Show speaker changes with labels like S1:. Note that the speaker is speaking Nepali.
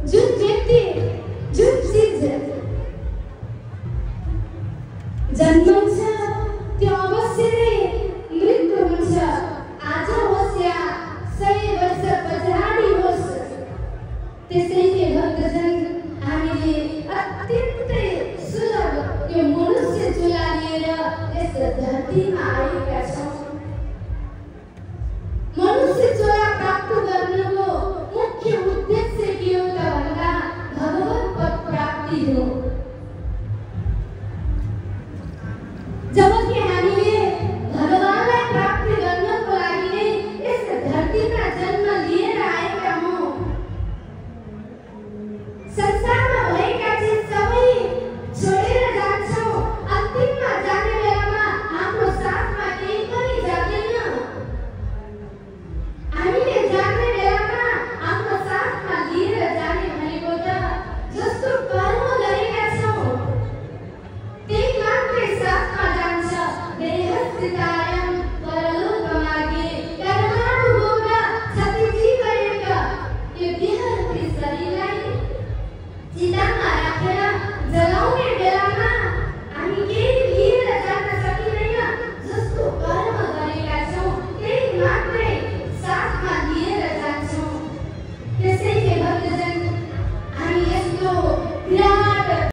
S1: जुन व्यक्ति जुन चीज जन्मन्छ त्यो अवश्य नै मृत्यु हुन्छ। आज होस् या 100 वर्ष पछाडि होस्। त्यसैले भक्तजन हामीले अत्यन्तै सुलभ यो मनुष्य चोला लिएर यस धरतीमा आएका छौँ। मनुष्य चोला प्राप्त गर्नुको मुख्य उद्देश्य के हो त भन्दा भगवत पद प्राप्ति हो। जबकि हामीले भगवानलाई प्राप्त गर्नको लागि नै यस धरतीमा जन्म लिएर आएका हौँ। संसार